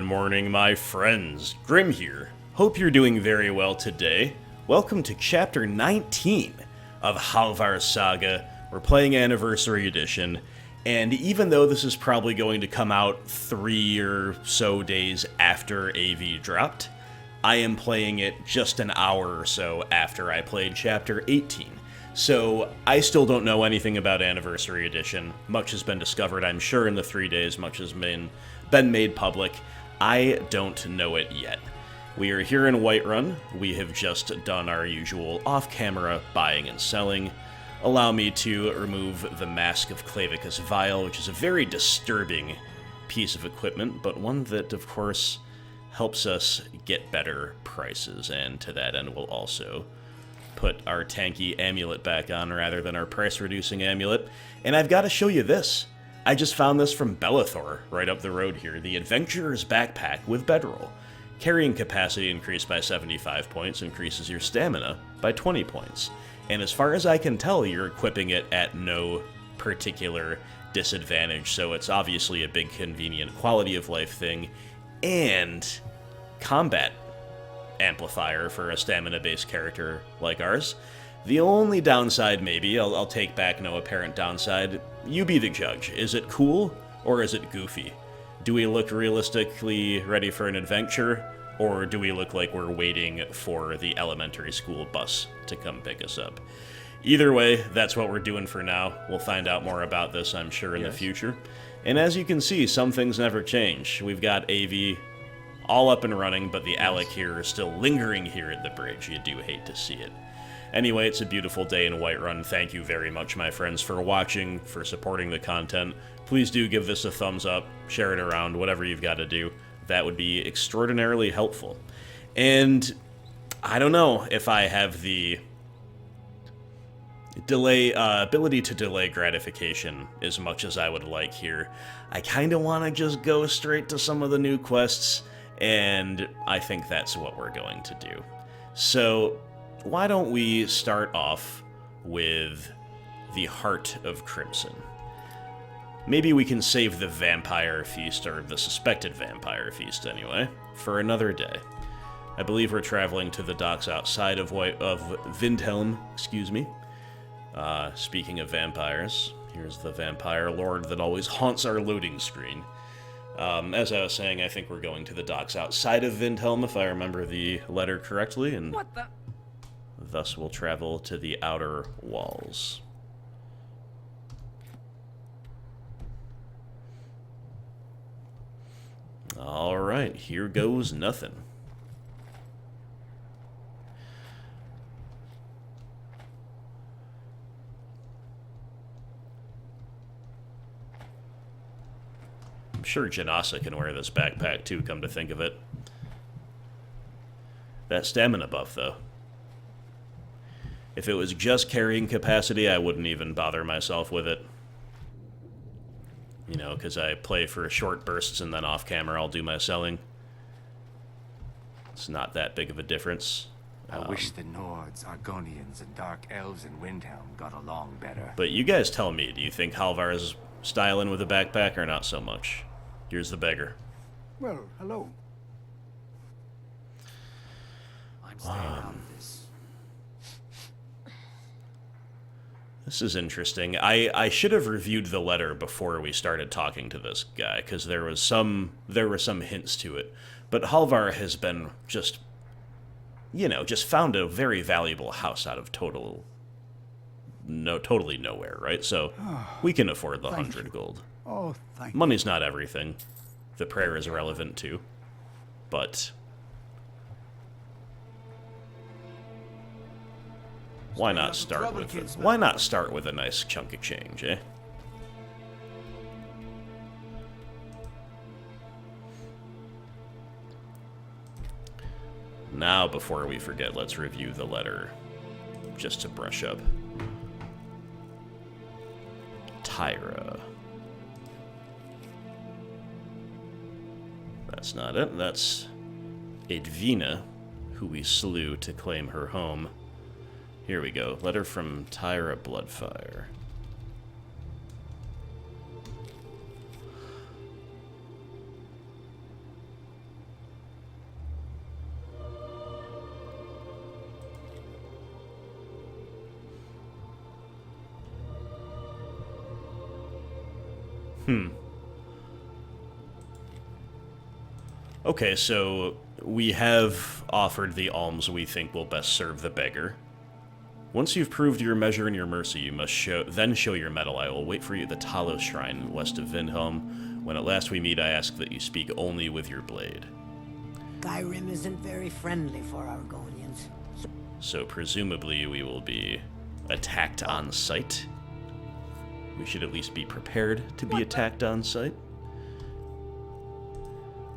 morning, my friends. Grim here. Hope you're doing very well today. Welcome to Chapter 19 of Halvar's Saga. We're playing Anniversary Edition, and even though this is probably going to come out 3 or so days after AV dropped, I am playing it just an hour or so after I played Chapter 18. So, I still don't know anything about Anniversary Edition. Much has been discovered, I'm sure, in the 3 days. Much has been made public. I don't know it yet. We are here in Whiterun. We have just done our usual off-camera buying and selling. Allow me to remove the Mask of Clavicus Vial, which is a very disturbing piece of equipment, but one that, of course, helps us get better prices, and to that end we'll also put our tanky amulet back on rather than our price-reducing amulet. And I've got to show you this. I just found this from Belethor, right up the road here. The Adventurer's Backpack with Bedroll. Carrying capacity increased by 75 points increases your stamina by 20 points. And as far as I can tell, you're equipping it at no particular disadvantage, so it's obviously a big convenient quality of life thing. And combat amplifier for a stamina-based character like ours. The only downside, maybe, I'll take back no apparent downside, you be the judge. Is it cool, or is it goofy? Do we look realistically ready for an adventure, or do we look like we're waiting for the elementary school bus to come pick us up? Either way, that's what we're doing for now. We'll find out more about this, I'm sure, in the future. And as you can see, some things never change. We've got AV all up and running, but the Alec here is still lingering here at the bridge. You do hate to see it. Anyway, it's a beautiful day in Whiterun. Thank you very much, my friends, for watching, for supporting the content. Please do give this a thumbs up, share it around, whatever you've got to do. That would be extraordinarily helpful. And I don't know if I have the ability to delay gratification as much as I would like here. I kind of want to just go straight to some of the new quests, and I think that's what we're going to do. So, why don't we start off with the Heart of Crimson? Maybe we can save the vampire feast, or the suspected vampire feast anyway, for another day. I believe we're traveling to the docks outside of Vindhelm, excuse me. Speaking of vampires, here's the vampire lord that always haunts our loading screen. As I was saying, I think we're going to the docks outside of Vindhelm, if I remember the letter correctly, and thus we'll travel to the outer walls. Alright, here goes nothing. I'm sure Janasa can wear this backpack too, come to think of it. That stamina buff, though. If it was just carrying capacity, I wouldn't even bother myself with it. You know, because I play for short bursts and then off camera I'll do my selling. It's not that big of a difference. I wish the Nords, Argonians, and Dark Elves in Windhelm got along better. But you guys tell me, do you think Halvar is styling with a backpack or not so much? Here's the beggar. Well, hello. I'm staying on this. This is interesting. I should have reviewed the letter before we started talking to this guy, because there were some hints to it. But Halvar has been just found a very valuable house out of totally nowhere, right? So we can afford the 100 gold. Oh, thank you. Money's not everything. The prayer is relevant too. But why not start with a nice chunk of change, eh? Now, before we forget, let's review the letter, just to brush up. Tyra. That's not it. That's Edvina, who we slew to claim her home. Here we go. Letter from Tyra Bloodfire. Okay, so we have offered the alms we think will best serve the beggar. Once you've proved your measure and your mercy, you must then show your mettle. I will wait for you at the Tallow Shrine west of Vindhelm. When at last we meet, I ask that you speak only with your blade. Skyrim isn't very friendly for Argonians. So presumably we will be attacked on sight. We should at least be prepared to be attacked on sight.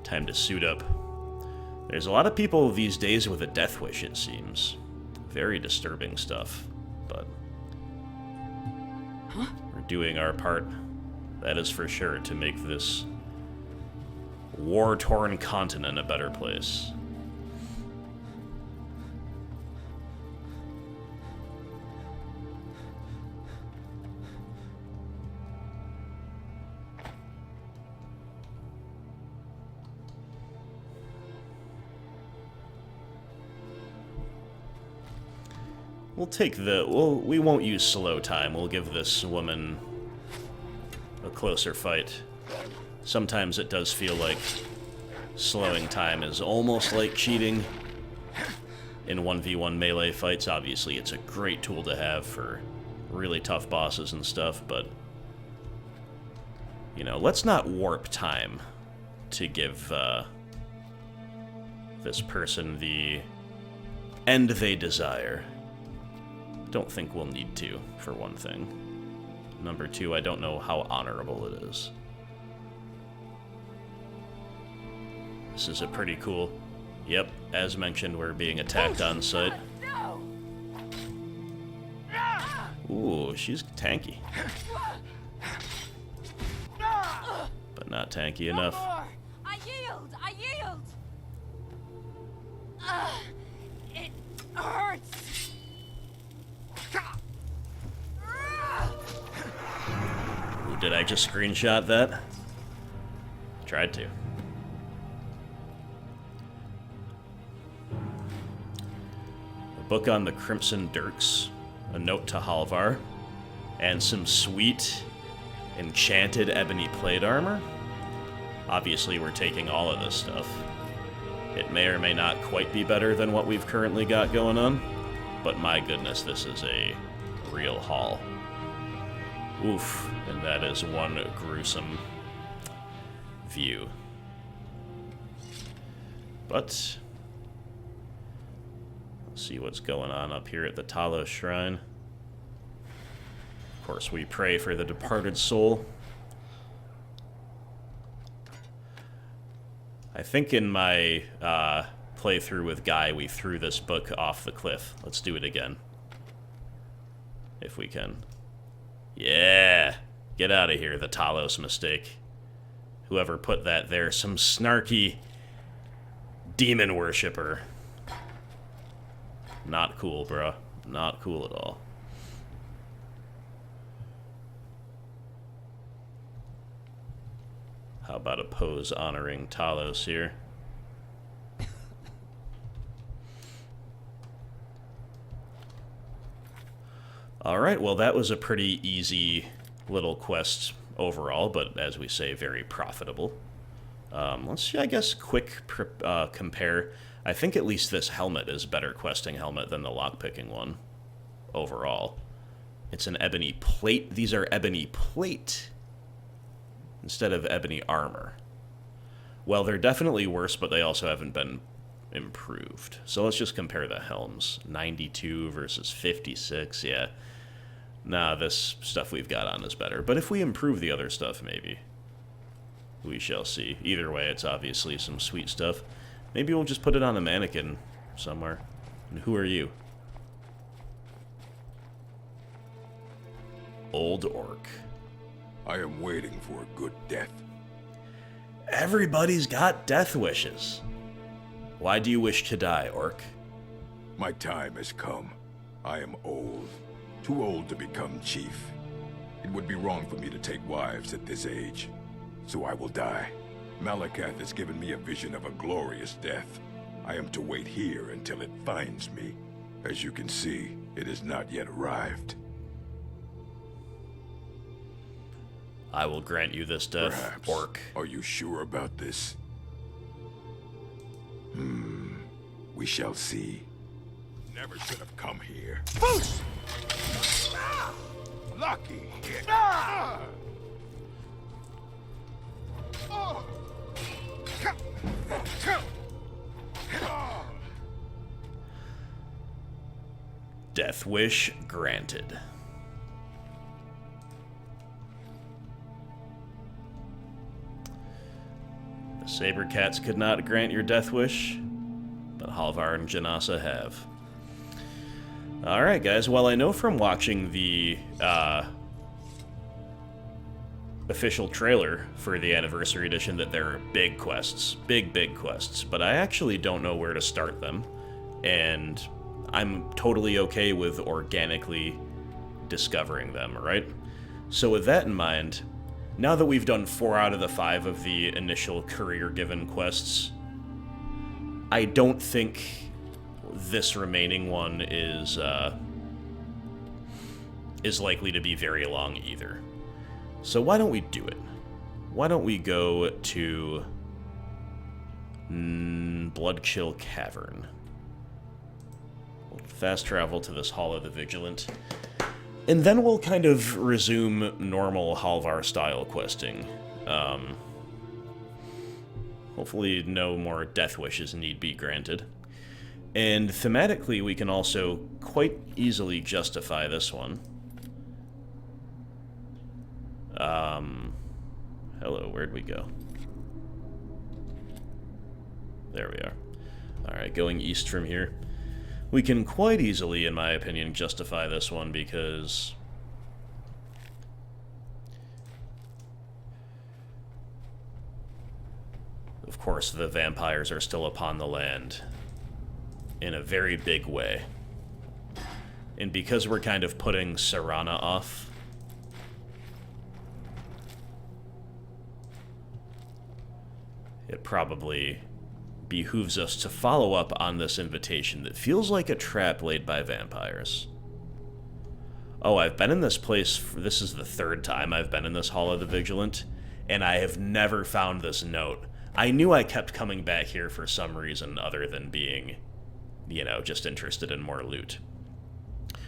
Time to suit up. There's a lot of people these days with a death wish, it seems. Very disturbing stuff, but we're doing our part. That is for sure, to make this war-torn continent a better place. We'll take we won't use slow time. We'll give this woman a closer fight. Sometimes it does feel like slowing time is almost like cheating in 1v1 melee fights. Obviously, it's a great tool to have for really tough bosses and stuff, but, you know, let's not warp time to give this person the end they desire. Don't think we'll need to, for one thing. Number two, I don't know how honorable it is. This is a pretty cool... Yep, as mentioned, we're being attacked on sight. Ooh, she's tanky. But not tanky enough. I yield! I yield! It hurts! Ooh, did I just screenshot that? Tried to. A book on the Crimson Dirks, a note to Halvar, and some sweet, enchanted ebony plate armor. Obviously, we're taking all of this stuff. It may or may not quite be better than what we've currently got going on, but my goodness, this is a real haul. Oof, and that is one gruesome view. But let's see what's going on up here at the Tallow Shrine. Of course, we pray for the departed soul. I think in my playthrough with Guy, we threw this book off the cliff. Let's do it again. If we can. Yeah! Get out of here, the Talos mistake. Whoever put that there, some snarky demon worshipper. Not cool, bro. Not cool at all. How about a pose honoring Talos here? Alright, well that was a pretty easy little quest overall, but as we say, very profitable. Let's, I guess, quick compare. I think at least this helmet is a better questing helmet than the lockpicking one overall. It's an ebony plate. These are ebony plate instead of ebony armor. Well, they're definitely worse, but they also haven't been improved. So let's just compare the helms. 92 versus 56, yeah. Nah, this stuff we've got on is better. But if we improve the other stuff, maybe. We shall see. Either way, it's obviously some sweet stuff. Maybe we'll just put it on a mannequin somewhere. And who are you? Old Orc. I am waiting for a good death. Everybody's got death wishes. Why do you wish to die, Orc? My time has come. I am old. Too old to become chief. It would be wrong for me to take wives at this age. So I will die. Malakath has given me a vision of a glorious death. I am to wait here until it finds me. As you can see, it has not yet arrived. I will grant you this death, Perhaps. orc. Are you sure about this? We shall see. Never should have come here. Lucky. Death wish granted. The Saber Cats could not grant your death wish, but Halvar and Janasa have. Alright, guys. Well, I know from watching the official trailer for the Anniversary Edition that there are big quests. Big quests. But I actually don't know where to start them. And I'm totally okay with organically discovering them, right? So with that in mind, now that we've done 4 out of the 5 of the initial career-given quests, I don't think this remaining one is likely to be very long either. So why don't we do it? Why don't we go to Bloodchill Cavern? We'll fast travel to this Hall of the Vigilant, and then we'll kind of resume normal Halvar-style questing. Hopefully no more death wishes need be granted. And thematically, we can also quite easily justify this one. Hello, where'd we go? There we are. Alright, going east from here. We can quite easily, in my opinion, justify this one because of course the vampires are still upon the land in a very big way. And because we're kind of putting Serana off, it probably behooves us to follow up on this invitation that feels like a trap laid by vampires. Oh, I've been in this place, this is the 3rd time I've been in this Hall of the Vigilant, and I have never found this note. I knew I kept coming back here for some reason other than being, you know, just interested in more loot.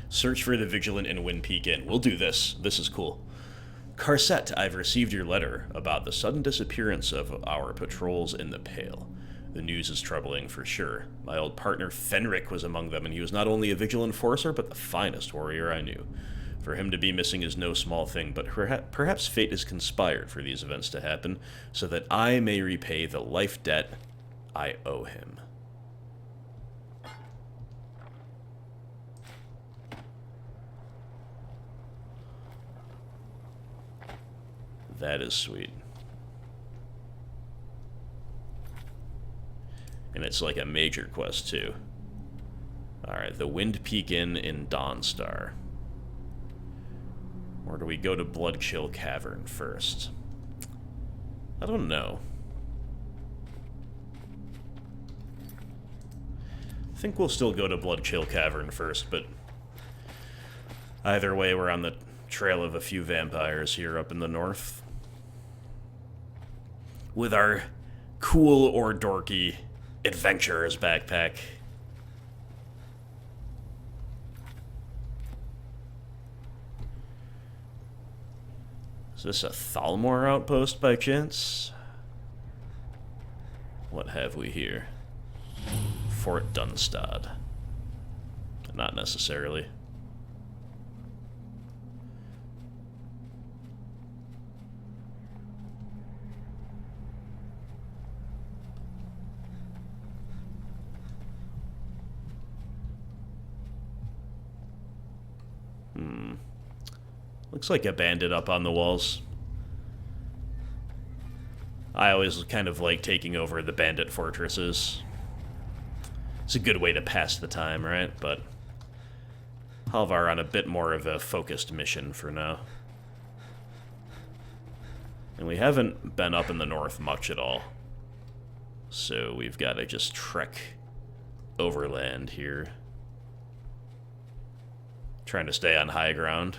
Search for the Vigilant in Wind Peak Inn. We'll do this. This is cool. Carset, I've received your letter about the sudden disappearance of our patrols in the Pale. The news is troubling for sure. My old partner Fenric was among them, and he was not only a Vigilant enforcer, but the finest warrior I knew. For him to be missing is no small thing, but perhaps fate has conspired for these events to happen, so that I may repay the life debt I owe him. That is sweet. And it's like a major quest, too. Alright, the Wind Peak Inn in Dawnstar. Or do we go to Bloodchill Cavern first? I don't know. I think we'll still go to Bloodchill Cavern first, but either way, we're on the trail of a few vampires here up in the north. With our cool or dorky adventurer's backpack. Is this a Thalmor outpost by chance? What have we here? Fort Dunstad. Not necessarily. Looks like a bandit up on the walls. I always kind of like taking over the bandit fortresses. It's a good way to pass the time, right? But Halvar on a bit more of a focused mission for now. And we haven't been up in the north much at all. So we've got to just trek overland here. Trying to stay on high ground.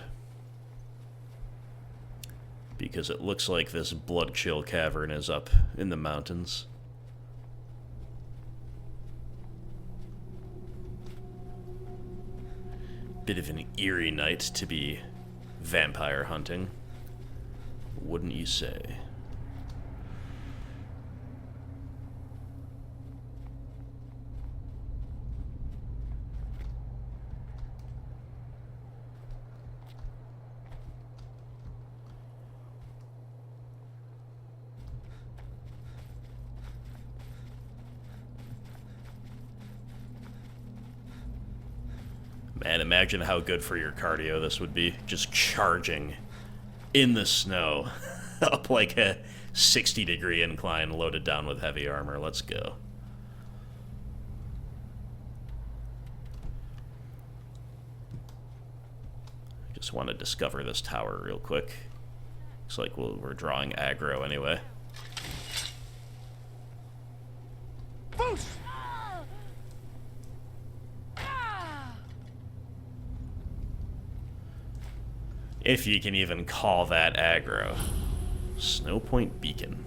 because it looks like this Blood Chill Cavern is up in the mountains. Bit of an eerie night to be vampire hunting, wouldn't you say? Man, imagine how good for your cardio this would be. Just charging in the snow up like a 60-degree incline loaded down with heavy armor. Let's go. Just want to discover this tower real quick. Looks like we're drawing aggro anyway. If you can even call that aggro. Snowpoint Beacon.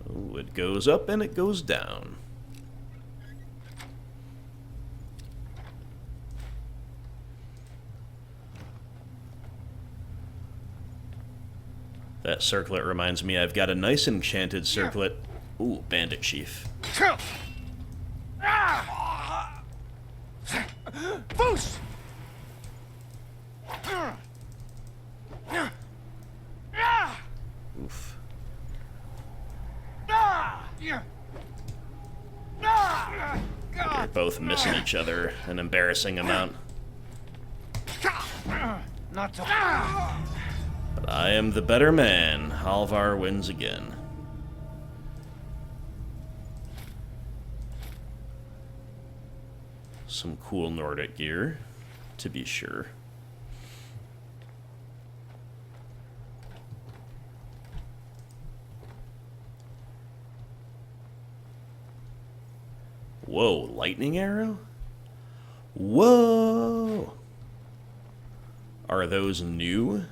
Oh, it goes up and it goes down. That circlet reminds me I've got a nice enchanted circlet. Ooh, bandit chief. Boost! Oof. They're both missing each other an embarrassing amount. Not so. But I am the better man. Halvar wins again. Some cool Nordic gear, to be sure. Whoa, lightning arrow? Whoa! Are those new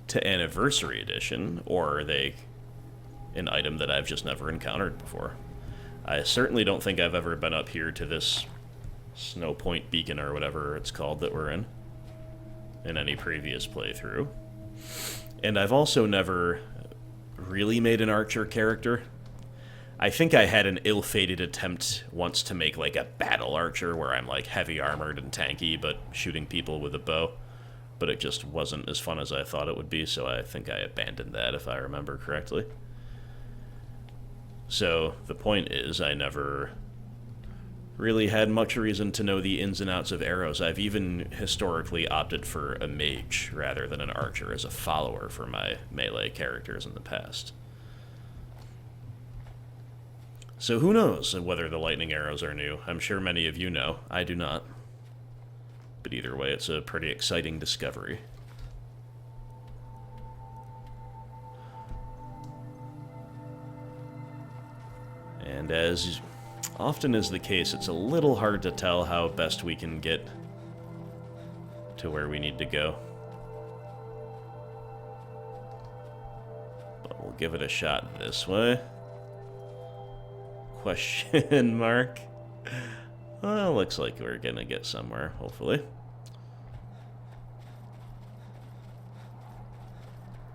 to Anniversary Edition, or are they an item that I've just never encountered before? I certainly don't think I've ever been up here to this Snowpoint Beacon or whatever it's called that we're in any previous playthrough. And I've also never really made an archer character. I think I had an ill-fated attempt once to make like a battle archer where I'm like heavy armored and tanky but shooting people with a bow. But it just wasn't as fun as I thought it would be, so I think I abandoned that if I remember correctly. So the point is, I never really had much reason to know the ins and outs of arrows. I've even historically opted for a mage rather than an archer as a follower for my melee characters in the past. So who knows whether the lightning arrows are new? I'm sure many of you know. I do not. But either way, it's a pretty exciting discovery. And as often is the case, it's a little hard to tell how best we can get to where we need to go. But we'll give it a shot this way. Question mark. Well, looks like we're gonna get somewhere, hopefully.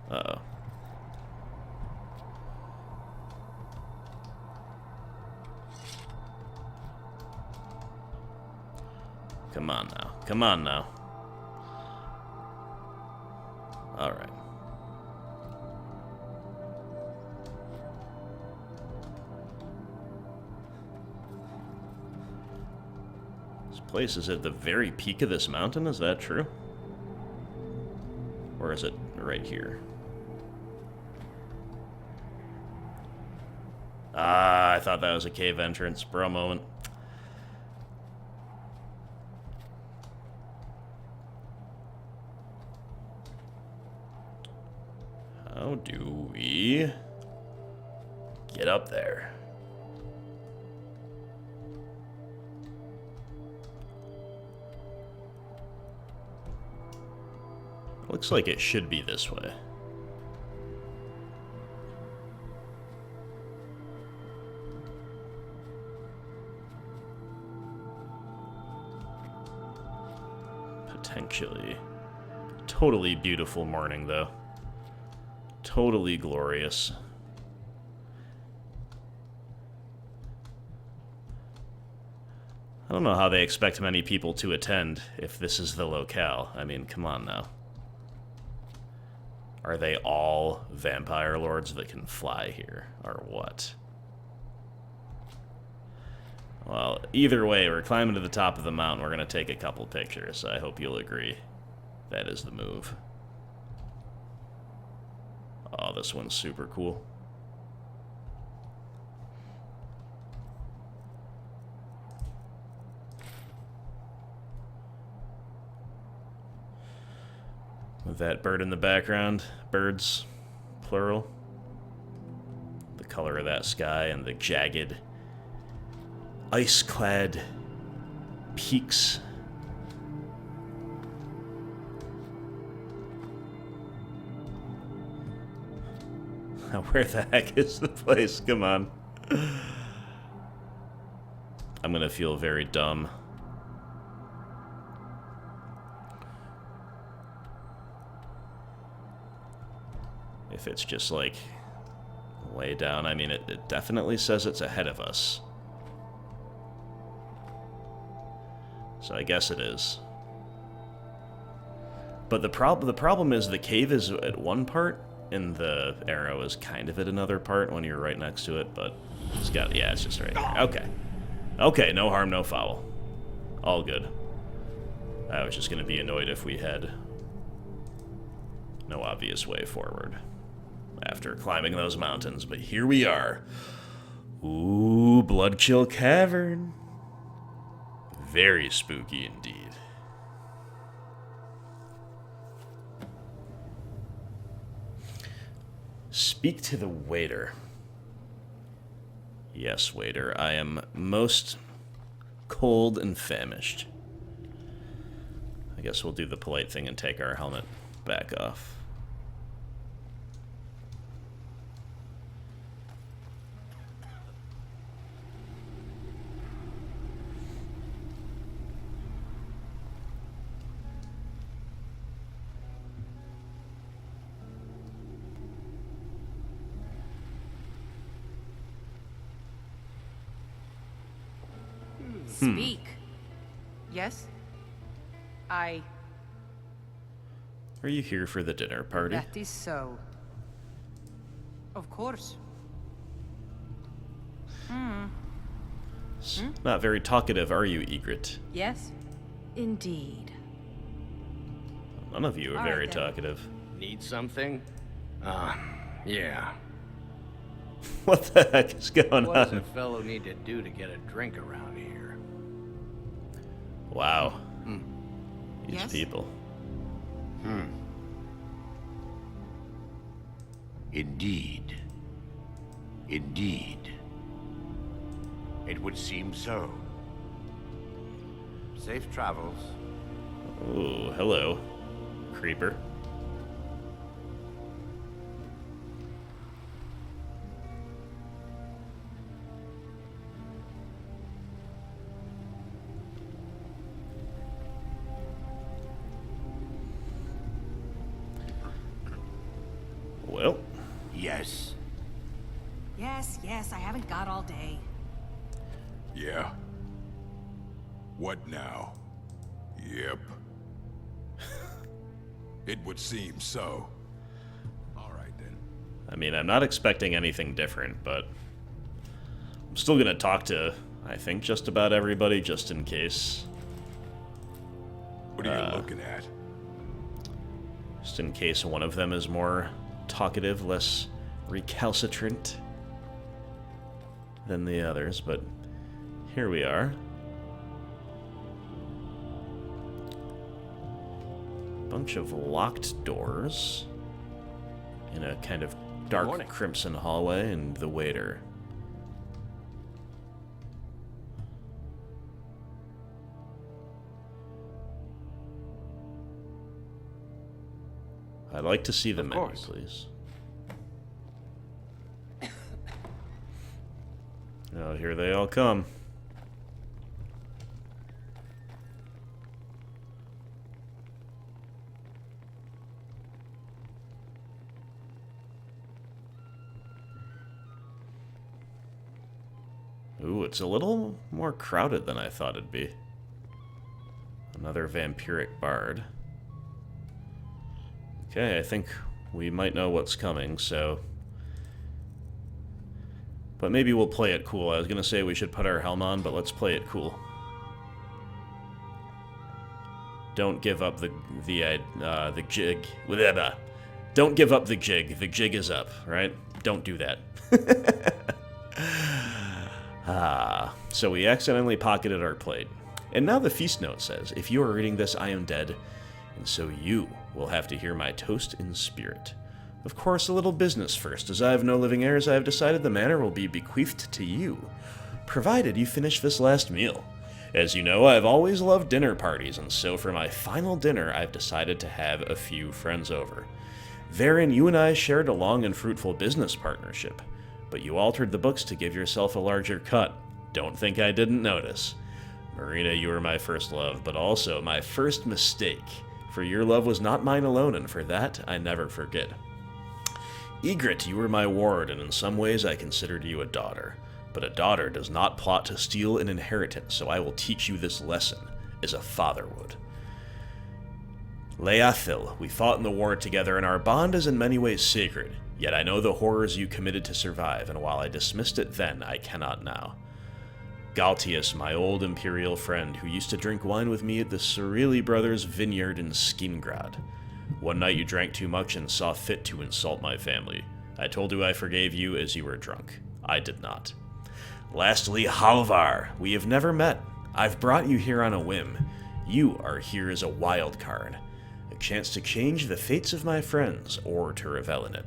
Uh-oh. Come on now. Come on now. Alright. This place is at the very peak of this mountain, is that true? Or is it right here? Ah, I thought that was a cave entrance for a moment. How do we get up there? Looks like it should be this way. Potentially. Totally beautiful morning, though. Totally glorious. I don't know how they expect many people to attend if this is the locale. I mean, come on now. Are they all vampire lords that can fly here, or what? Well, either way, we're climbing to the top of the mountain. We're going to take a couple pictures. I hope you'll agree. That is the move. Oh, this one's super cool. With that bird in the background, birds, plural. The color of that sky and the jagged, ice-clad peaks. Now, where the heck is the place? Come on. I'm gonna feel very dumb. If it's just like way down. I mean, it definitely says it's ahead of us. So I guess it is. But the problem is the cave is at one part, and the arrow is kind of at another part when you're right next to it, but it's got, yeah, it's just right there. Okay. Okay, no harm, no foul. All good. I was just going to be annoyed if we had no obvious way forward after climbing those mountains, but here we are. Ooh, Bloodchill Cavern. Very spooky indeed. Speak to the waiter. Yes, waiter, I am most cold and famished. I guess we'll do the polite thing and take our helmet back off. Speak. Yes? Are you here for the dinner party? That is so. Of course. Not very talkative, are you, Egret? Yes? Indeed. None of you are All very right, then. talkative. Need something? Yeah. What the heck is going What does on? a fellow need to do to get a drink around here? Wow. These Yes? people. Indeed. Indeed. It would seem so. Safe travels. Ooh, hello, creeper. Well, Yes. Yes, I haven't got all day. Yeah? What now? Yep. It would seem so. All right, then. I mean, I'm not expecting anything different, but I'm still gonna talk to, I think, just about everybody, just in case. What are you looking at? Just in case one of them is more talkative, less recalcitrant than the others, but here we are. Bunch of locked doors in a kind of dark Morning. crimson hallway, and the waiter. I'd like to see the menu, course. please. Oh, here they all come. Ooh, it's a little more crowded than I thought it'd be. Another vampiric bard. Okay, I think we might know what's coming, so... But maybe we'll play it cool. I was gonna say we should put our helm on, but let's play it cool. Don't give up the jig. Don't give up the jig. The jig is up, right? Don't do that. So we accidentally pocketed our plate. And now the feast note says, if you are reading this, I am dead, and so you will have to hear my toast in spirit. Of course, a little business first. As I have no living heirs, I have decided the manor will be bequeathed to you, provided you finish this last meal. As you know, I've always loved dinner parties, and so for my final dinner, I've decided to have a few friends over. Therein, you and I shared a long and fruitful business partnership, but you altered the books to give yourself a larger cut. Don't think I didn't notice. Marina, you were my first love, but also my first mistake, for your love was not mine alone, and for that I never forget. Egret, you were my ward, and in some ways I considered you a daughter. But a daughter does not plot to steal an inheritance, so I will teach you this lesson, as a father would. Leathil, we fought in the war together, and our bond is in many ways sacred, yet I know the horrors you committed to survive, and while I dismissed it then, I cannot now. Galtius, my old imperial friend, who used to drink wine with me at the Cirili brothers' vineyard in Skingrad. One night you drank too much and saw fit to insult my family. I told you I forgave you as you were drunk. I did not. Lastly, Halvar, we have never met. I've brought you here on a whim. You are here as a wild card. A chance to change the fates of my friends, or to revel in it.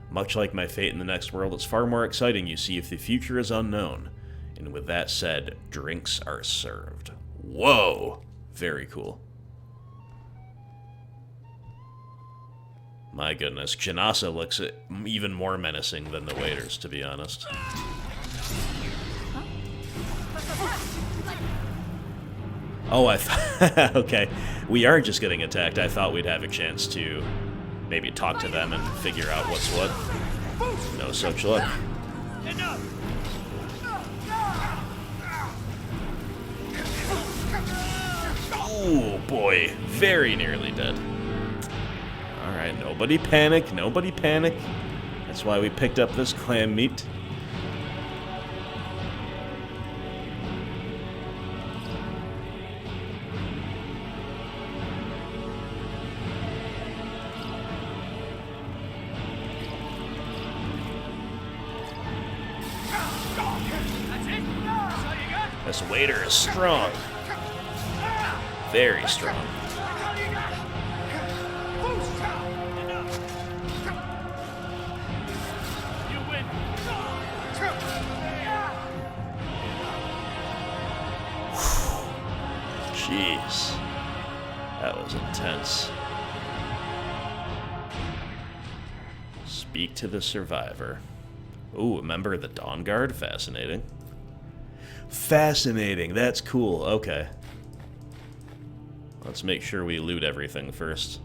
Much like my fate in the next world, it's far more exciting, you see, if the future is unknown. And with that said, drinks are served. Whoa! Very cool. My goodness, Janasa looks even more menacing than the waiters, to be honest. Oh, okay. We are just getting attacked. I thought we'd have a chance to maybe talk to them and figure out what's what. No such luck. Oh boy, very nearly dead. Alright, nobody panic, nobody panic. That's why we picked up this clam meat. This waiter is strong. Very strong. Jeez. That was intense. Speak to the survivor. Ooh, a member of the Dawn Guard? Fascinating. Fascinating. That's cool. Okay. Let's make sure we loot everything first.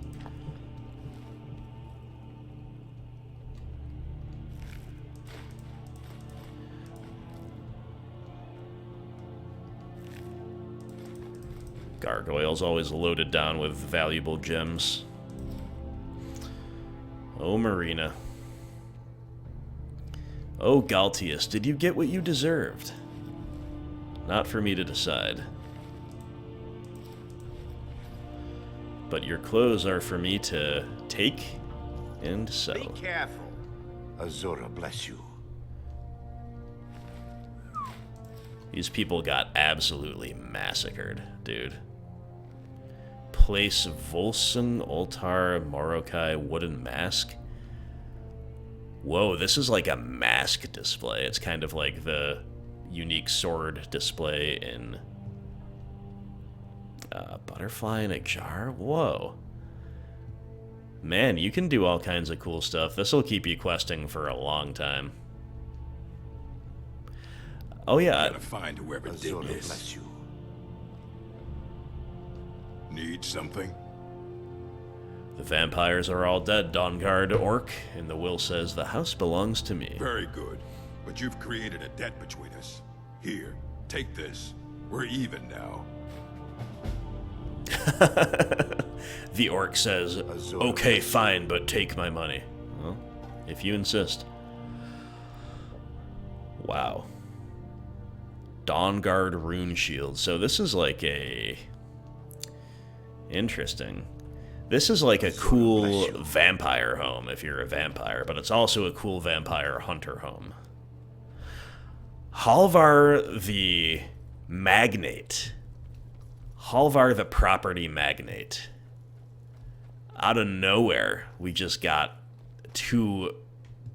Gargoyle's always loaded down with valuable gems. Oh, Marina. Oh, Galtius, did you get what you deserved? Not for me to decide. But your clothes are for me to take and sell. Be careful. Azura bless you. These people got absolutely massacred, dude. Place Volsung Altar Morokai wooden mask. Whoa, this is like a mask display. It's kind of like the unique sword display in Butterfly in a Jar? Whoa. Man, you can do all kinds of cool stuff. This will keep you questing for a long time. Oh yeah. Gotta find whoever did Azura this. bless you. Need something? The vampires are all dead, Dawnguard Orc, and the will says the house belongs to me. Very good. But you've created a debt between us. Here, take this. We're even now. The orc says, okay, fine, but take my money. Well, if you insist. Wow. Dawnguard Rune Shield. So this is like a... Interesting. This is like a cool vampire home if you're a vampire, but it's also a cool vampire hunter home. Halvar the magnate. Halvar the property magnate. Out of nowhere, we just got 2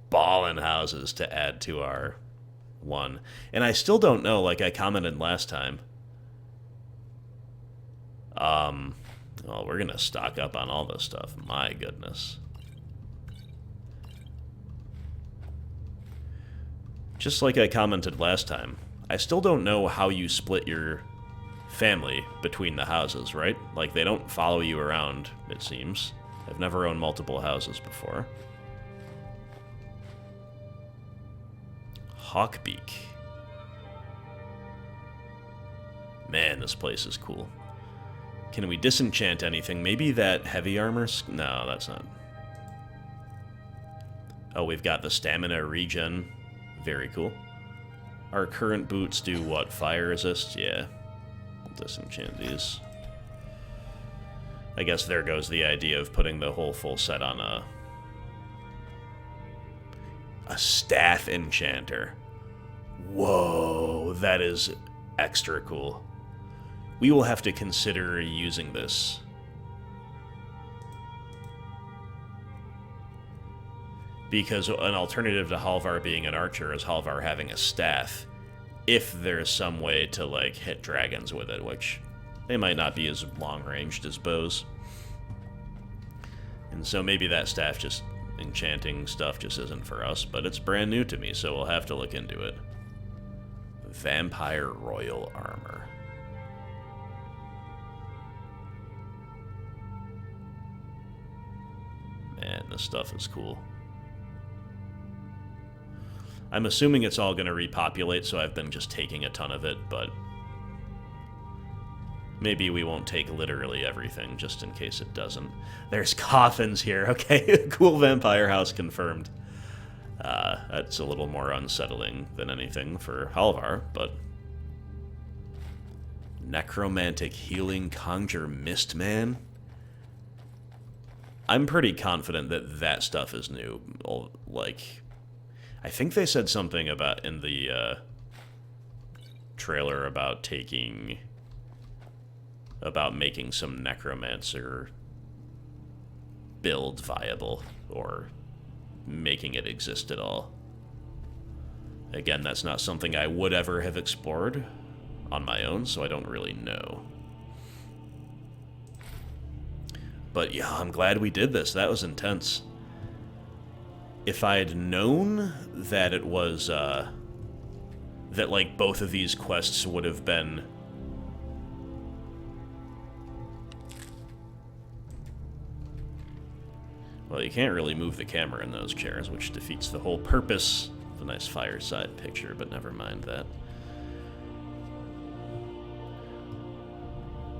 ballin' houses to add to our one. And I still don't know, like I commented last time. Well, we're gonna stock up on all this stuff. My goodness. Just like I commented last time, I still don't know how you split your family between the houses, right? Like, they don't follow you around, it seems. I've never owned multiple houses before. Hawkbeak. Man, this place is cool. Can we disenchant anything? Maybe that heavy armor? No, that's not. Oh, we've got the stamina regen. Very cool. Our current boots do what? Fire resist? Yeah. We'll disenchant these. I guess there goes the idea of putting the whole full set on a staff enchanter. Whoa, that is extra cool. We will have to consider using this. Because an alternative to Halvar being an archer is Halvar having a staff. If there's some way to, like, hit dragons with it, which they might not be as long-ranged as bows. And so maybe that staff just enchanting stuff just isn't for us, but it's brand new to me, so we'll have to look into it. Vampire Royal Armor. Man, this stuff is cool. I'm assuming it's all going to repopulate, so I've been just taking a ton of it, but maybe we won't take literally everything, just in case it doesn't. There's coffins here. Okay, cool vampire house confirmed. That's a little more unsettling than anything for Halvar, but... Necromantic Healing Conjure Mistman? I'm pretty confident that that stuff is new. Like, I think they said something about in the trailer about making some necromancer build viable, or making it exist at all. Again, that's not something I would ever have explored on my own, so I don't really know. But yeah, I'm glad we did this. That was intense. If I had known that it was, that, like, both of these quests would have been... Well, you can't really move the camera in those chairs, which defeats the whole purpose of a nice fireside picture, but never mind that.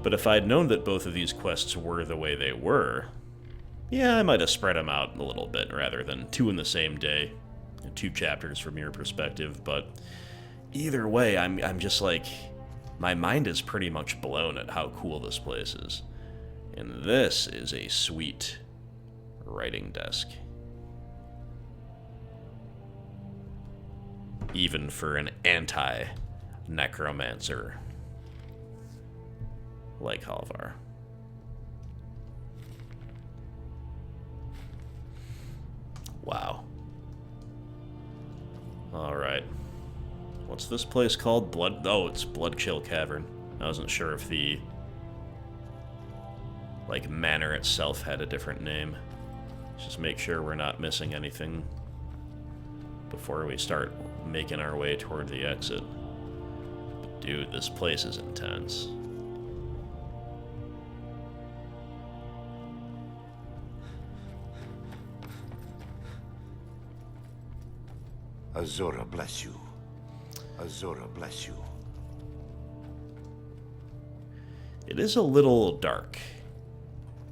But if I'd known that both of these quests were the way they were, yeah, I might have spread them out a little bit rather than 2 in the same day, 2 chapters from your perspective. But either way, I'm just like, my mind is pretty much blown at how cool this place is. And this is a sweet writing desk. Even for an anti-necromancer like Halvar. Wow. Alright. What's this place called? Oh, it's Bloodchill Cavern. I wasn't sure if the, like, manor itself had a different name. Just make sure we're not missing anything before we start making our way toward the exit. But dude, this place is intense. Azura bless you. Azura bless you. It is a little dark,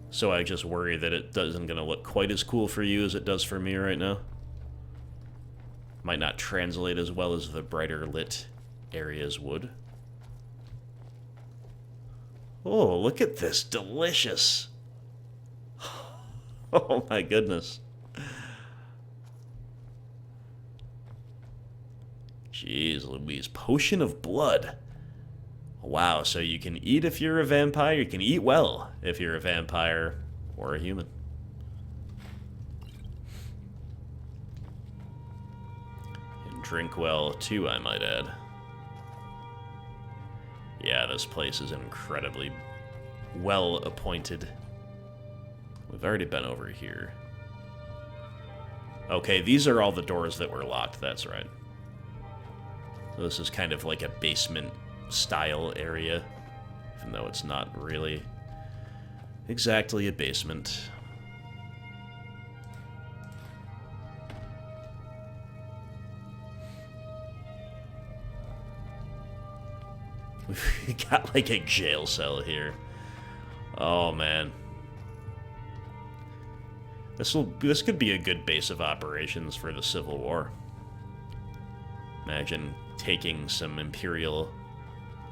so I just worry that it isn't going to look quite as cool for you as it does for me right now. Might not translate as well as the brighter lit areas would. Oh, look at this. Delicious. Oh my goodness. Jeez Louise. Potion of blood. Wow, so you can eat if you're a vampire. You can eat well if you're a vampire or a human. And drink well, too, I might add. Yeah, this place is incredibly well appointed. We've already been over here. Okay, these are all the doors that were locked, that's right. So this is kind of like a basement style area, even though it's not really exactly a basement. We got like a jail cell here. Oh man. This could be a good base of operations for the Civil War. Imagine taking some Imperial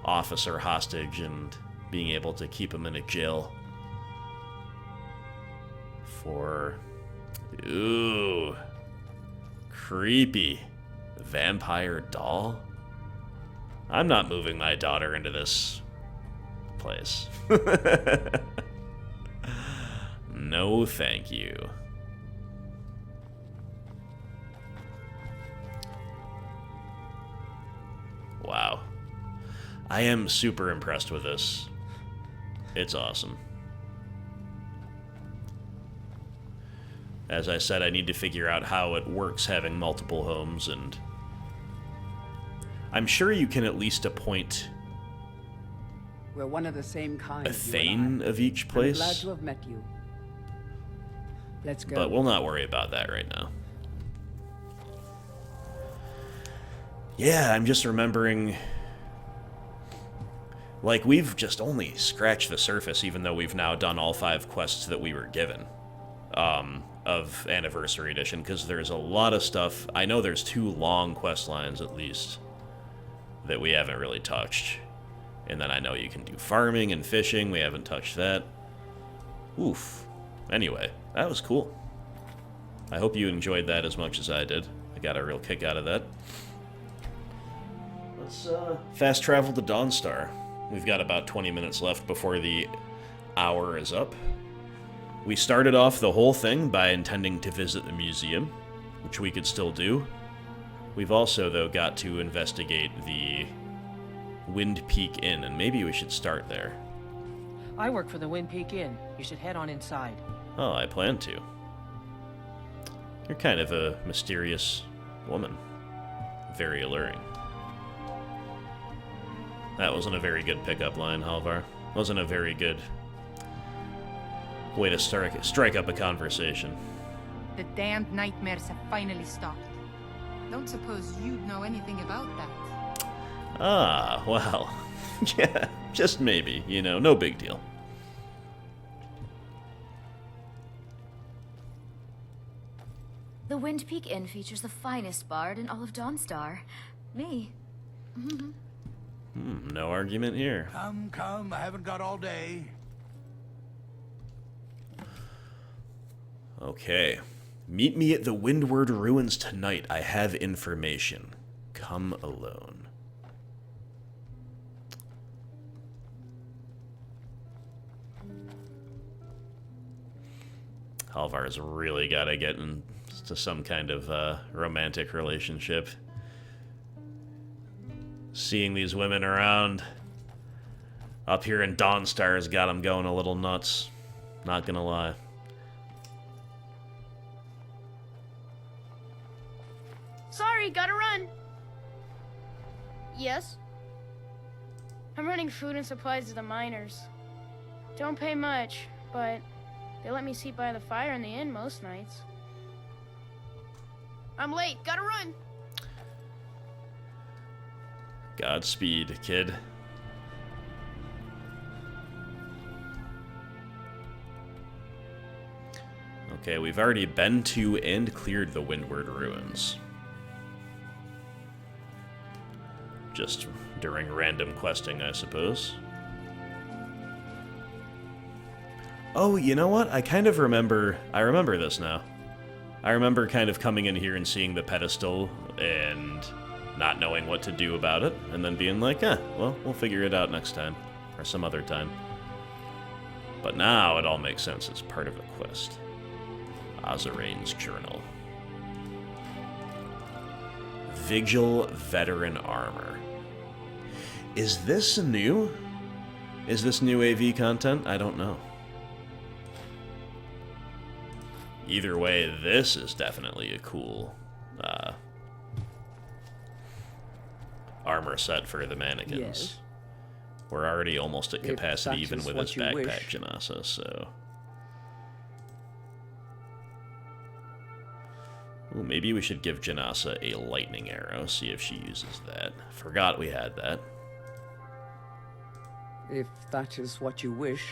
officer hostage and being able to keep him in a jail for... Ooh. Creepy. Vampire doll? I'm not moving my daughter into this place. No, thank you. Wow. I am super impressed with this. It's awesome. As I said, I need to figure out how it works having multiple homes, and I'm sure you can at least appoint We're one of the same kind. a Thane of each place. I'm glad to have met you. Let's go. But we'll not worry about that right now. Yeah, I'm just remembering... Like, we've just only scratched the surface, even though we've now done all 5 quests that we were given of Anniversary Edition, because there's a lot of stuff. I know there's 2 long quest lines, at least, that we haven't really touched. And then I know you can do farming and fishing. We haven't touched that. Oof. Anyway, that was cool. I hope you enjoyed that as much as I did. I got a real kick out of that. Let's fast travel to Dawnstar. We've got about 20 minutes left before the hour is up. We started off the whole thing by intending to visit the museum, which we could still do. We've also, though, got to investigate the Wind Peak Inn, and maybe we should start there. I work for the Wind Peak Inn. You should head on inside. Oh, I plan to. You're kind of a mysterious woman. Very alluring. That wasn't a very good pickup line, Halvar. Wasn't a very good way to strike up a conversation. The damned nightmares have finally stopped. Don't suppose you'd know anything about that. Ah, well. Yeah, just maybe, you know, no big deal. The Wind Peak Inn features the finest bard in all of Dawnstar. Me. No argument here. Come, I haven't got all day. Okay. Meet me at the Windward Ruins tonight. I have information. Come alone. Halvar's really got to get into some kind of romantic relationship. Seeing these women around up here in Dawnstar has got him going a little nuts. Not gonna lie. Yes? I'm running food and supplies to the miners. Don't pay much, but they let me sleep by the fire in the inn most nights. I'm late. Gotta run. Godspeed, kid. Okay, we've already been to and cleared the Windward Ruins. Just during random questing, I suppose. Oh, you know what? I kind of remember... I remember this now. I remember kind of coming in here and seeing the pedestal and not knowing what to do about it, and then being like, well, we'll figure it out next time, or some other time. But now it all makes sense. It's part of the quest. Azarain's Journal. Vigil Veteran Armor. Is this new? Is this new AV content? I don't know. Either way, this is definitely a cool armor set for the mannequins. Yes. We're already almost at capacity even with his backpack, Janasa, so... Ooh, maybe we should give Janasa a lightning arrow, see if she uses that. Forgot we had that. If that is what you wish.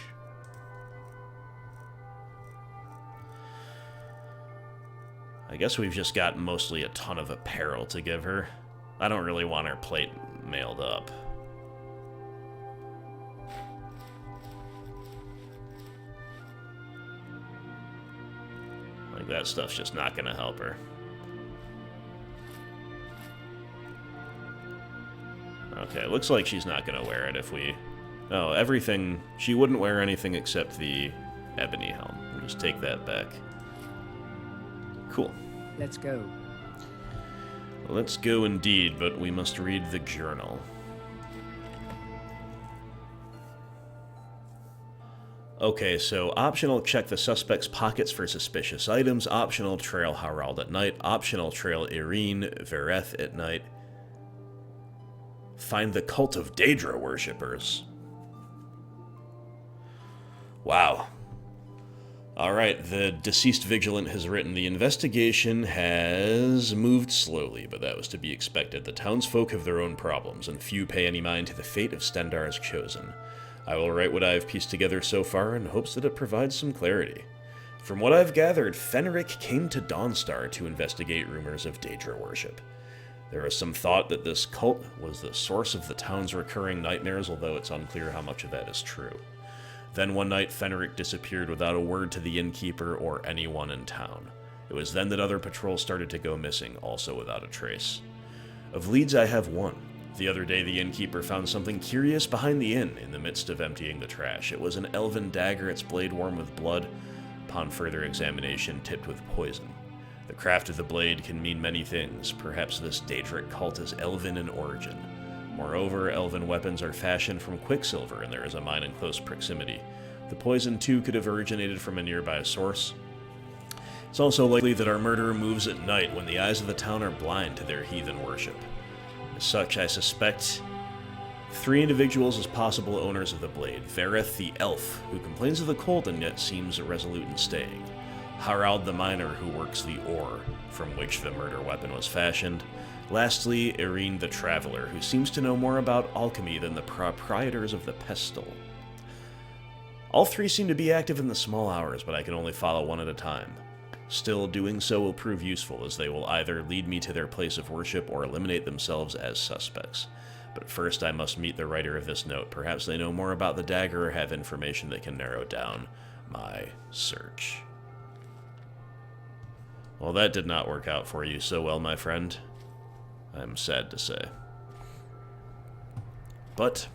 I guess we've just got mostly a ton of apparel to give her. I don't really want her plate mailed up. Like, that stuff's just not gonna help her. Okay, looks like she's not gonna wear it if we... Oh, everything... She wouldn't wear anything except the ebony helm. We'll just take that back. Cool. Let's go. Let's go indeed, but we must read the journal. Okay, so optional, check the suspect's pockets for suspicious items. Optional, trail Harald at night. Optional, trail Irene Vereth at night. Find the cult of Daedra worshippers. Wow. Alright, the deceased vigilant has written, the investigation has moved slowly, but that was to be expected. The townsfolk have their own problems, and few pay any mind to the fate of Stendar's chosen. I will write what I have pieced together so far in hopes that it provides some clarity. From what I've gathered, Fenric came to Dawnstar to investigate rumors of Daedra worship. There is some thought that this cult was the source of the town's recurring nightmares, although it's unclear how much of that is true. Then one night, Fenric disappeared without a word to the innkeeper or anyone in town. It was then that other patrols started to go missing, also without a trace. Of leads, I have one. The other day, the innkeeper found something curious behind the inn in the midst of emptying the trash. It was an elven dagger, its blade warm with blood. Upon further examination, tipped with poison. The craft of the blade can mean many things. Perhaps this Daedric cult is elven in origin. Moreover, elven weapons are fashioned from quicksilver, and there is a mine in close proximity. The poison, too, could have originated from a nearby source. It's also likely that our murderer moves at night when the eyes of the town are blind to their heathen worship. As such, I suspect 3 individuals as possible owners of the blade. Vereth the elf, who complains of the cold and yet seems resolute in staying. Harald the miner, who works the ore from which the murder weapon was fashioned. Lastly, Irene the traveler, who seems to know more about alchemy than the proprietors of the pestle. All 3 seem to be active in the small hours, but I can only follow one at a time. Still, doing so will prove useful, as they will either lead me to their place of worship or eliminate themselves as suspects. But first I must meet the writer of this note. Perhaps they know more about the dagger or have information that can narrow down my search. Well, that did not work out for you so well, my friend. I'm sad to say. But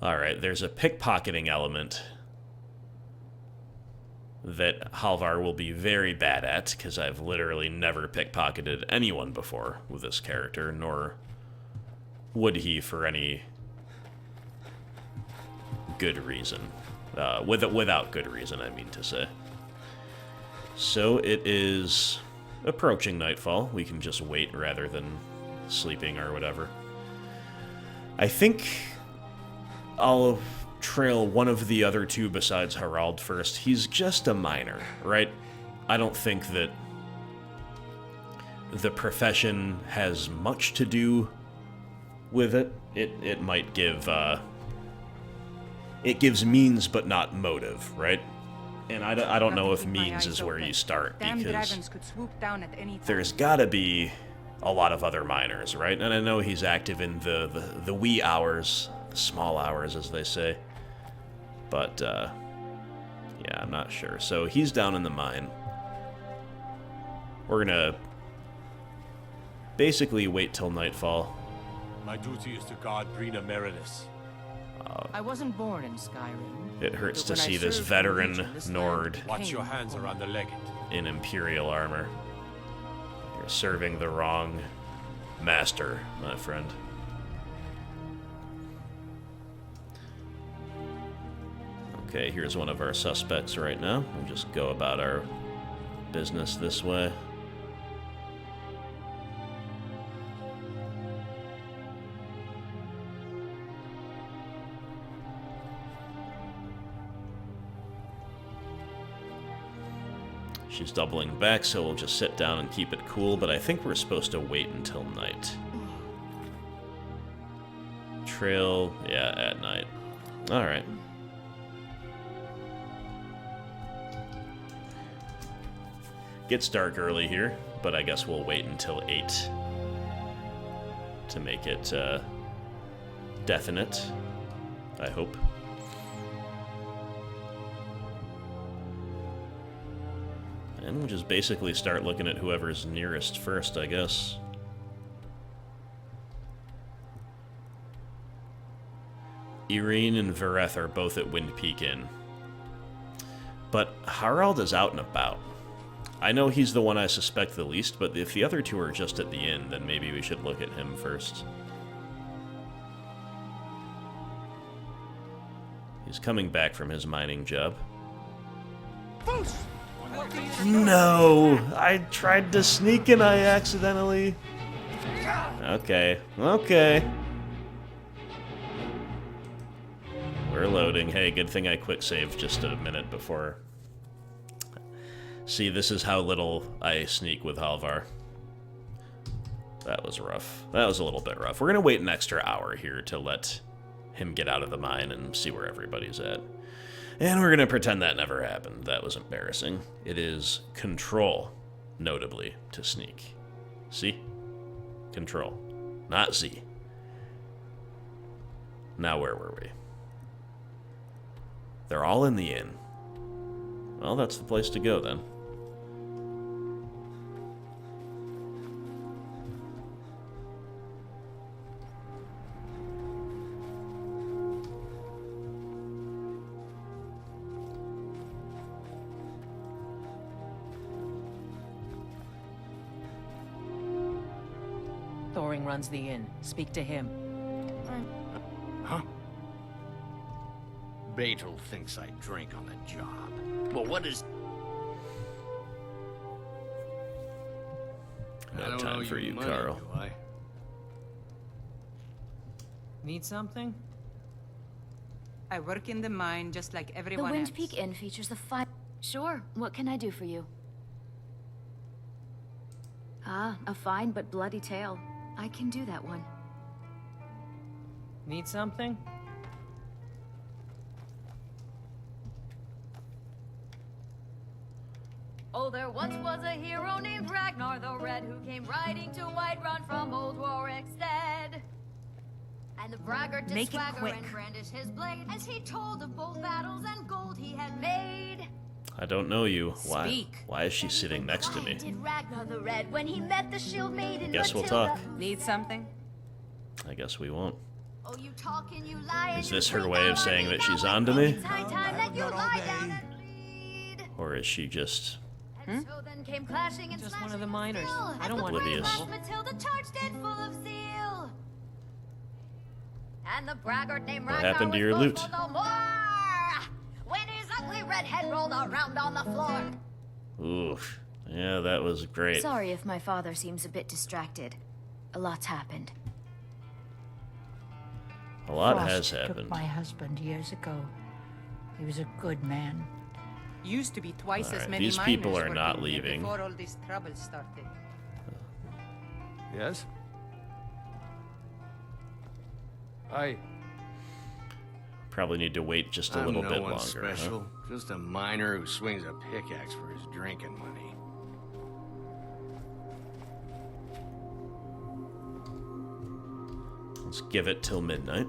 alright, there's a pickpocketing element that Halvar will be very bad at, because I've literally never pickpocketed anyone before with this character, nor would he for any good reason. Without good reason, I mean to say. So it is approaching nightfall. We can just wait rather than sleeping or whatever. I think I'll trail one of the other two besides Harald first. He's just a miner, right? I don't think that the profession has much to do with it. It might give, it gives means but not motive, right? And I don't know if means is where you start, because there's gotta be a lot of other miners, right? And I know he's active in the wee hours, the small hours, as they say. But, yeah, I'm not sure. So he's down in the mine. We're gonna basically wait till nightfall. My duty is to guard Brina Meredith. I wasn't born in Skyrim. It hurts to see this veteran Nord Watch your hands around the legate. in Imperial armor. You're serving the wrong master, my friend. Okay, here's one of our suspects right now. We'll just go about our business this way. She's doubling back, so we'll just sit down and keep it cool, but I think we're supposed to wait until night. Trail, yeah, at night. Alright. Gets dark early here, but I guess we'll wait until 8 to make it definite, I hope. And we'll just basically start looking at whoever's nearest first, I guess. Irene and Vareth are both at Wind Peak Inn. But Harald is out and about. I know he's the one I suspect the least, but if the other two are just at the inn, then maybe we should look at him first. He's coming back from his mining job. No! I tried to sneak and I accidentally... Okay, okay. We're loading. Hey, good thing I quick saved just a minute before. See, this is how little I sneak with Halvar. That was rough. That was a little bit rough. We're gonna wait an extra hour here to let him get out of the mine and see where everybody's at. And we're gonna pretend that never happened. That was embarrassing. It is control, notably, to sneak. See? Control, not Z. Now where were we? They're all in the inn. Well, that's the place to go then. Thoring runs the inn. Speak to him. Huh? Betel thinks I drink on the job. Well, what is... No time for you, money, Carl. do I? Need something? I work in the mine just like The everyone Wind else. Peak Inn features the fine... Sure, what can I do for you? Ah, a fine but bloody tale. I can do that one. Need something? Oh, there once was a hero named Ragnar the Red who came riding to Whiterun from old Warwickstead. And the braggart did Make it swagger quick. and brandish his blade as he told of bold battles and gold he had made. I don't know you. Why? Speak. Why is she sitting next to me? Did Ragnar the Red when he met the shield maiden Guess we'll Matilda. talk. Need something? I guess we won't. Oh, you talk and you lie and Is you this her drink way all of saying on that me. she's Now I on to think me? it's high time that you lie down and bleed. Or is she just... And so then came clashing and Just one of the slashing miners. still, I as don't the want brave Oblivious. lass Matilda charged it full of zeal. And the braggart named What Ragnar happened to was your boastful loot? no more when his ugly red head rolled around on the floor. Oof. Yeah, that was great. Sorry if my father seems a bit distracted. A lot's happened. A lot Frost has happened. took my husband years ago. He was a good man. Used to be twice as many these miners people are working not here leaving. before all this trouble started. Yes? Probably need to wait just a little bit longer. Special. Huh? Just a miner who swings a pickaxe for his drinking money. Let's give it till midnight.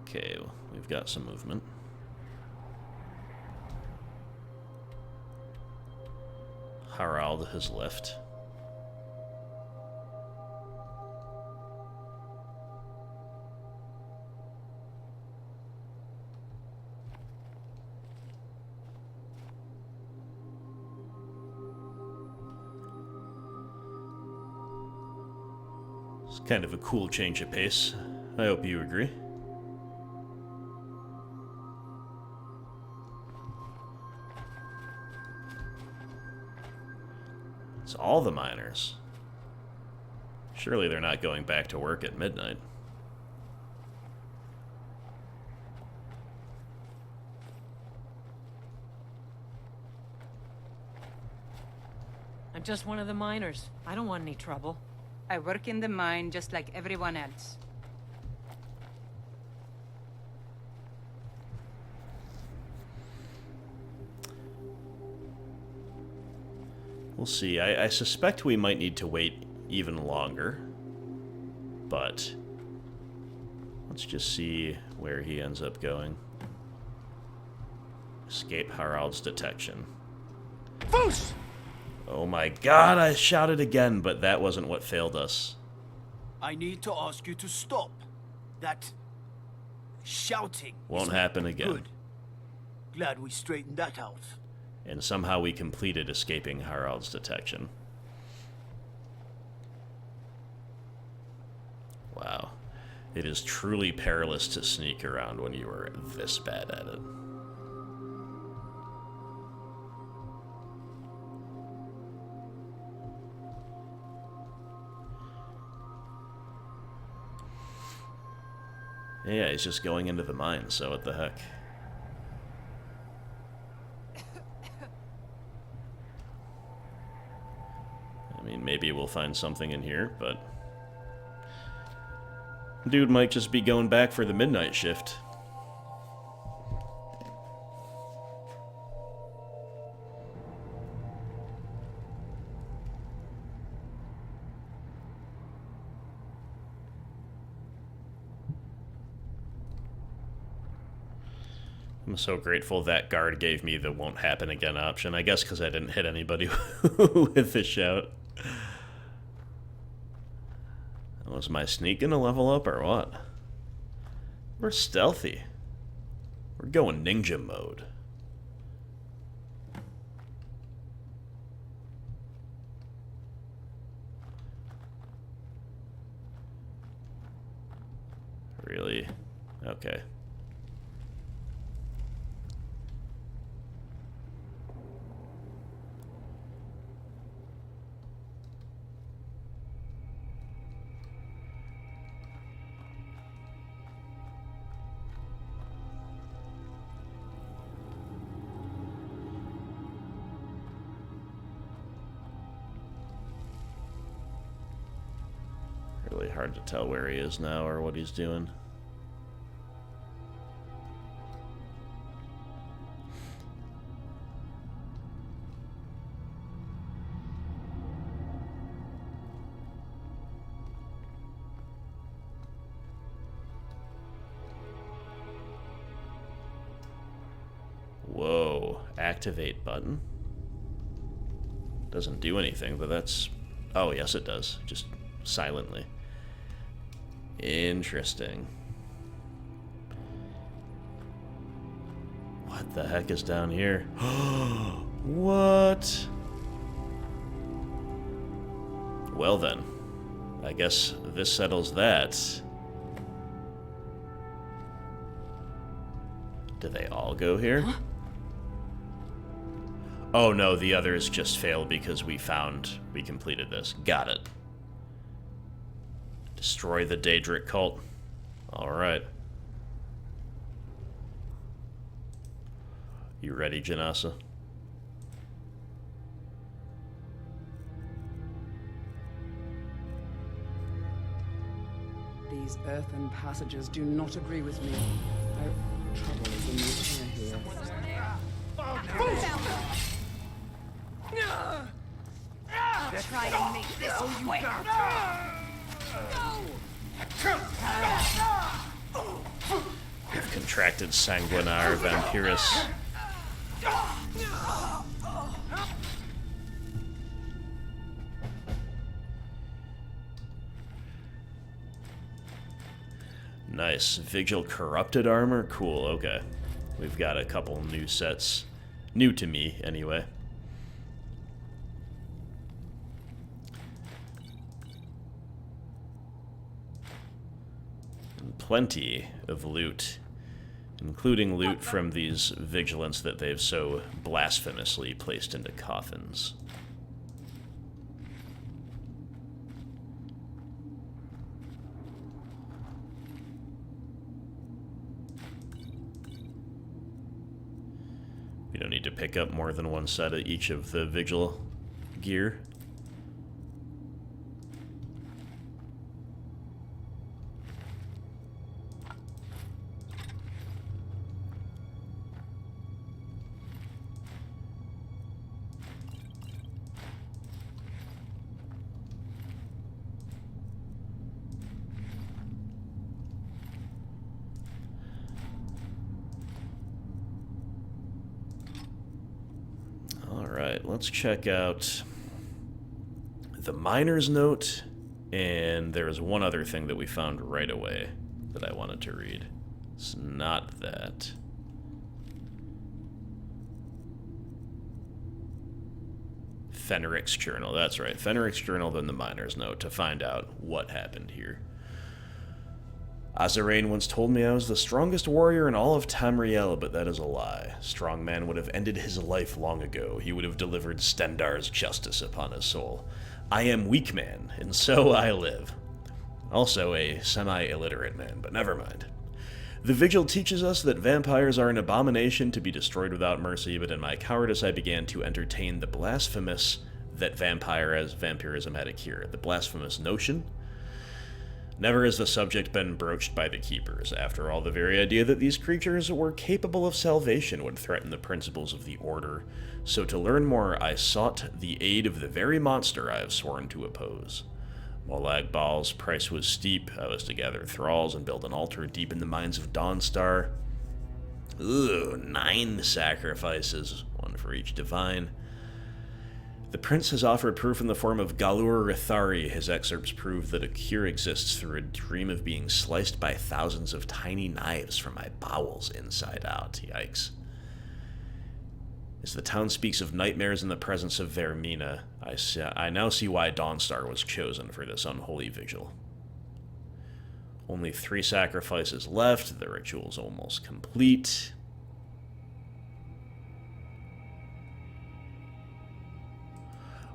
Okay, well, we've got some movement. Harald has left. It's kind of a cool change of pace. I hope you agree. It's all the miners. Surely they're not going back to work at midnight. I'm just one of the miners. I don't want any trouble. I work in the mine just like everyone else. We'll see. I suspect we might need to wait even longer. But let's just see where he ends up going. Escape Harald's detection. Foos! Oh my god, I shouted again, but that wasn't what failed us. I need to ask you to stop. That shouting Won't is happen again. Good. Glad we straightened that out. And somehow we completed escaping Harald's detection. Wow. It is truly perilous to sneak around when you are this bad at it. Yeah, he's just going into the mine, so what the heck. I mean, maybe we'll find something in here, but dude might just be going back for the midnight shift. I'm so grateful that guard gave me the won't happen again option. I guess because I didn't hit anybody with the shout. Was my sneak gonna level up or what? We're stealthy. We're going ninja mode. Really? Okay. Really hard to tell where he is now or what he's doing. Whoa, activate button? Doesn't do anything, but that's... Oh, yes it does, just silently. Interesting. What the heck is down here? What? Well then, I guess this settles that. Do they all go here? Huh? Oh no, the others just failed because we completed this. Got it. Destroy the Daedric cult. Alright. You ready, Janasa? These earthen passages do not agree with me. Trouble is in the air here. Try to make this quick. I've contracted sanguinare vampirus. Nice. Vigil corrupted armor? Cool, okay. We've got a couple new sets. New to me, anyway. And plenty of loot. Including loot from these vigilants that they've so blasphemously placed into coffins. We don't need to pick up more than one set of each of the vigil gear. Let's check out the miner's note, and there's one other thing that we found right away that I wanted to read. It's not that. Fenric's journal, that's right. Fenric's journal, then the miner's note, to find out what happened here. Azarain once told me I was the strongest warrior in all of Tamriel, but that is a lie. Strong man would have ended his life long ago. He would have delivered Stendarr's justice upon his soul. I am weak man, and so I live. Also a semi-illiterate man, but never mind. The Vigil teaches us that vampires are an abomination to be destroyed without mercy, but in my cowardice I began to entertain the blasphemous that vampirism had a cure. The blasphemous notion? Never has the subject been broached by the Keepers. After all, the very idea that these creatures were capable of salvation would threaten the principles of the Order. So to learn more, I sought the aid of the very monster I have sworn to oppose. Molag Bal's price was steep. I was to gather thralls and build an altar deep in the mines of Dawnstar. Ooh, 9 sacrifices, one for each divine. The prince has offered proof in the form of Galur Rithari. His excerpts prove that a cure exists through a dream of being sliced by thousands of tiny knives from my bowels inside out. Yikes. As the town speaks of nightmares in the presence of Vermina, I now see why Dawnstar was chosen for this unholy vigil. Only 3 sacrifices left. The ritual's almost complete.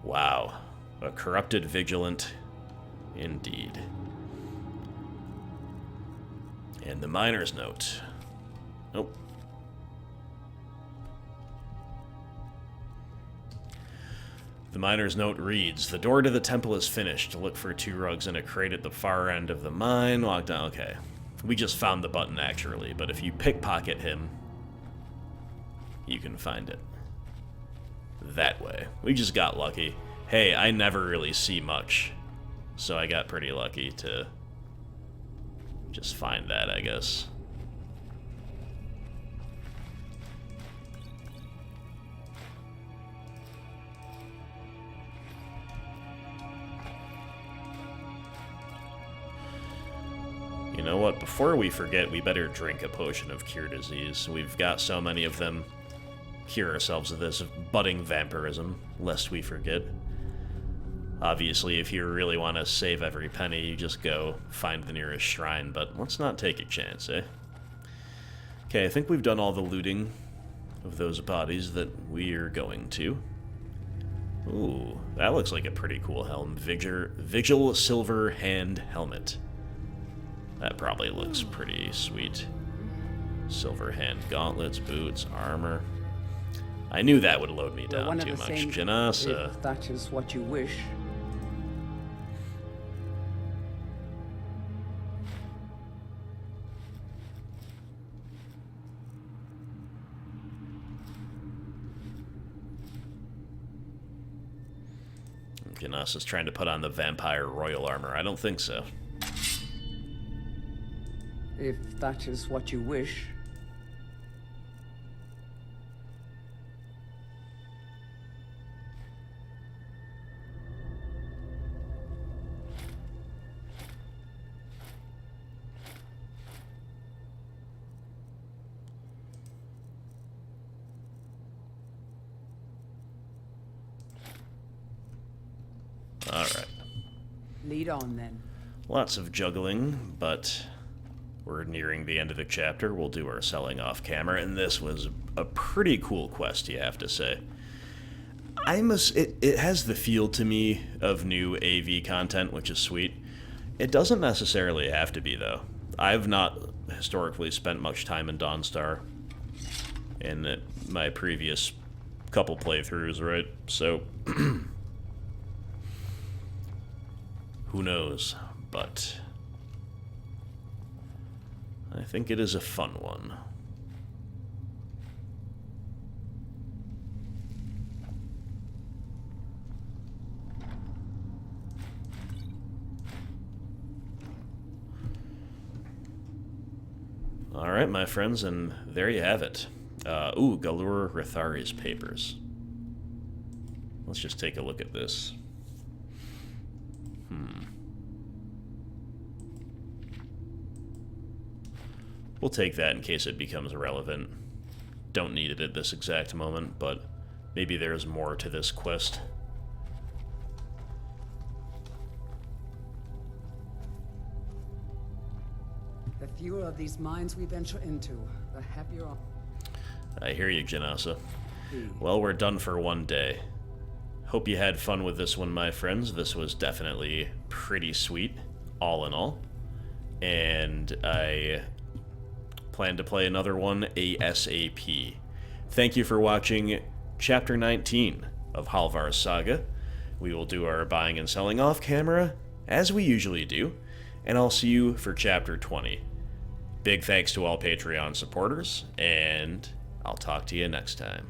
Wow, a corrupted vigilant, indeed. And the miner's note. Nope. The miner's note reads, the door to the temple is finished. Look for 2 rugs and a crate at the far end of the mine. Walk down, okay. We just found the button, actually, but if you pickpocket him, you can find it. That way. We just got lucky. Hey, I never really see much, so I got pretty lucky to just find that, I guess. You know what? Before we forget, we better drink a potion of cure disease. We've got so many of them. Cure ourselves of this budding vampirism, lest we forget. Obviously, if you really want to save every penny, you just go find the nearest shrine, but let's not take a chance, eh? Okay, I think we've done all the looting of those bodies that we're going to. Ooh, that looks like a pretty cool helm. Vigil Silver Hand Helmet. That probably looks pretty sweet. Silver Hand Gauntlets, boots, armor. I knew that would load me down too much. Janasa. If that is what you wish. Janasa's trying to put on the vampire royal armor. I don't think so. If that is what you wish. Alright. Lead on, then. Lots of juggling, but we're nearing the end of the chapter. We'll do our selling off camera, and this was a pretty cool quest, you have to say. It has the feel to me of new AV content, which is sweet. It doesn't necessarily have to be, though. I've not historically spent much time in Dawnstar in my previous couple playthroughs, right? So who knows, but I think it is a fun one. Alright, my friends, and there you have it. Ooh, Galur Rithari's papers. Let's just take a look at this. We'll take that in case it becomes irrelevant. Don't need it at this exact moment, but maybe there's more to this quest. The fewer of these mines we venture into, the happier off. I hear you, Janasa. Well, we're done for one day. Hope you had fun with this one, my friends. This was definitely pretty sweet, all in all. And I plan to play another one ASAP. Thank you for watching Chapter 19 of Halvar's Saga. We will do our buying and selling off camera, as we usually do, and I'll see you for Chapter 20. Big thanks to all Patreon supporters, and I'll talk to you next time.